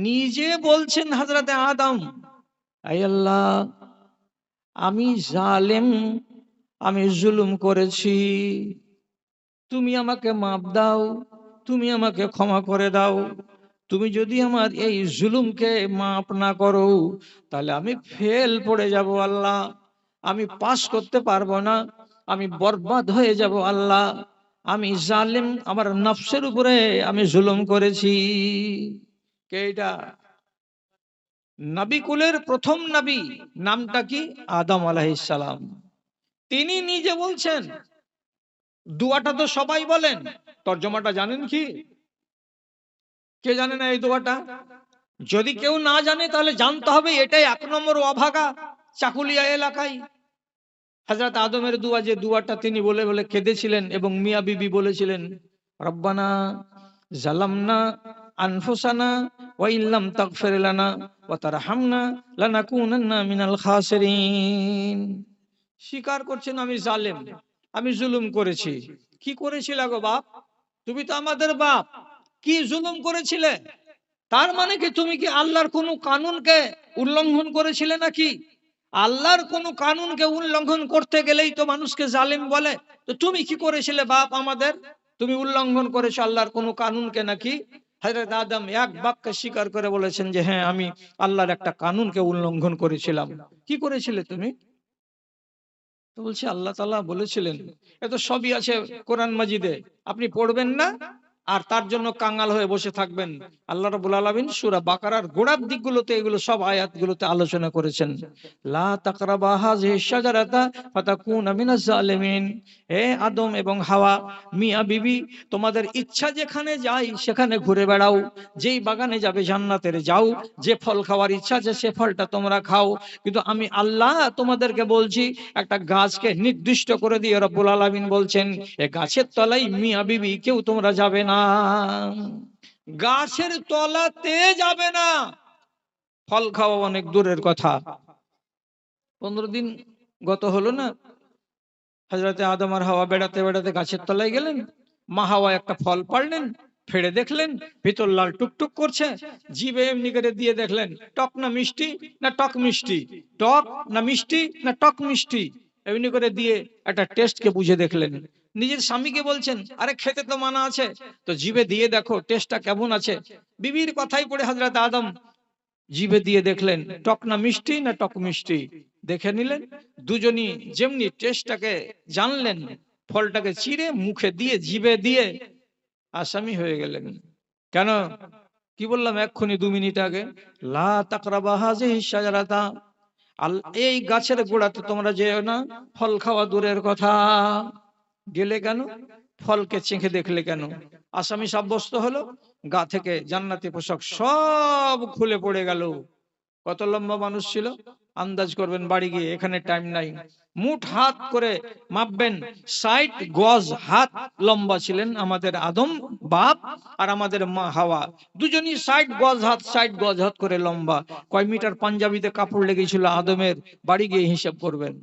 [SPEAKER 1] নিজে বলছেন হযরতে আদম, আয় আল্লাহ, আমি জালেম, আমি জুলুম করেছি, তুমি আমাকে মাফ দাও, তুমি আমাকে ক্ষমা করে দাও। তুমি যদি আমার এই জুলুমকে মাফ না করো তাহলে আমি ফেল পড়ে যাব আল্লাহ, আমি পাস করতে পারবো না, আমি বরবাদ হয়ে যাব আল্লাহ, আমি জালিম, আমার নফসের উপরে আমি জুলুম করেছি। কে এটা? নবী কুলের প্রথম নবী, নামটা কি? আদম আলাইহিস সালাম। তিনি নিজে বলছেন। দোয়াটা তো সবাই বলেন, তরজমাটা জানেন কি? কে জানে না এই দোয়াটা? যদি কেউ না জানে তাহলে জানতে হবে, এটাই 1 নম্বর অভাগা চাকুলিয়া এলাকায়। হযরত আদমের দোয়া, যে দোয়াটা তিনি বলে বলে কেঁদেছিলেন, এবং মিয়া বিবি বলেছিলেন, রব্বানা জালামনা আনফুসানা ওয়া ইল্লাম তাগফির লানা ওয়া তারহামনা লানাকুনান্না মিনাল খাসিরিন। স্বীকার করছেন আমি জালেম, আমি জুলুম করেছি। কি করেছিল গো বাপ? তুমি তো আমাদের বাপ, কি জুলুম করেছিলে? তার মানে কি তুমি কি আল্লাহর কোন কানুনকে উল্লঙ্ঘন করেছিলে নাকি? আল্লাহর কোন কানুনকে উল্লঙ্ঘন করতে গেলেই তো মানুষকে জালিম বলে। তো তুমি কি করেছিলে বাপ আমাদের? তুমি উল্লঙ্ঘন করেছো আল্লাহর কোন কানুনকে নাকি? হযরত আদম এক বাক্যে স্বীকার করে বলেছেন যে হ্যাঁ, আমি আল্লাহর একটা কানুনকে উল্লঙ্ঘন করেছিলাম। কি করেছিলে তুমি? তো বলছি আল্লাহ তাআলা বলেছিলেন, এ তো সবই আছে কোরআন মাজিদে, আপনি পড়বেন না আর তার জন্য কাঙ্গাল হয়ে বসে থাকবেন। আল্লাহ রাব্বুল আলামিন সূরা বাকারার গোড়ার দিকগুলোতে এগুলো সব আয়াতগুলোতে আলোচনা করেছেন। লা তাকরাবা হাযিহি শাজারাতা ফাতাকুনা মিনাজ জালিমিন। হে আদম এবং হাওয়া, মিয়া বিবি, তোমাদের ইচ্ছা যেখানে যায় সেখানে ঘুরে বেড়াও, যেই বাগানে যাবে জান্নাতের যাও, যে ফল খাওয়ার ইচ্ছা আছে সে ফলটা তোমরা খাও, কিন্তু আমি আল্লাহ তোমাদেরকে বলছি, একটা গাছকে নির্দিষ্ট করে দিয়ে রব্বুল আলামিন বলছেন, এ গাছের তলায় মিয়া বিবি কেউ তোমরা যাবে না, গাছের তলাতে যাবে না। ফল খাওয়া অনেক দূরের কথা। 15 দিন গত হলো না, হযরতে আদম আর হাওয়া বেড়াতে বেড়াতে গাছের তলায় গেলেন। মা হাওয়া একটা ফল পাড়লেন, ফেড়ে দেখলেন ভিতর লাল টুকটুক করছে, জিভে এমনি করে দিয়ে দেখলেন টক না মিষ্টি না টক মিষ্টি, টক না মিষ্টি না টক মিষ্টি, এমনি করে দিয়ে একটা টেস্টকে বুঝে দেখলেন। নিজের স্বামীকে বলছেন, আরে খেতে তো মানা আছে, তো জিভে দিয়ে দেখো টেস্টটা কেমন আছে। বিবির কথাই পড়ে হযরত আদম জিভে দিয়ে দেখলেন টক না মিষ্টি না টক মিষ্টি, দেখে নিলেন। দুজনই যেমনি টেস্টটাকে জানলেন, ফলটাকে চিড়ে মুখে দিয়ে জিভে দিয়ে আসামি হয়ে গেলেন। কেন? কি বললাম এক্ষুনি 2 মিনিট আগে, লা তাকরাবা হাযিহি শাজারাতা, এই গাছের গোড়াতে তোমরা যেও না, ফল খাওয়া দূরের কথা। গেলে কেন? ফলকে চেখে দেখলে কেন? আসামি সাব্যস্ত হলো, গা থেকে জান্নাতি পোশাক সব খুলে পড়ে গেল। কত লম্বা মানুষ ছিল আন্দাজ করবেন বাড়ি গিয়ে, এখানে টাইম নাই। মুঠ হাত করে মাপবেন, 60 গজ হাত লম্বা ছিলেন আমাদের আদম বাপ আর আমাদের মা হাওয়া, দুজনই 60 গজ হাত 60 গজ হাত করে লম্বা। কয় মিটার পাঞ্জাবিতে কাপড় লেগেছিল আদমের, বাড়ি গিয়ে হিসাব করবেন।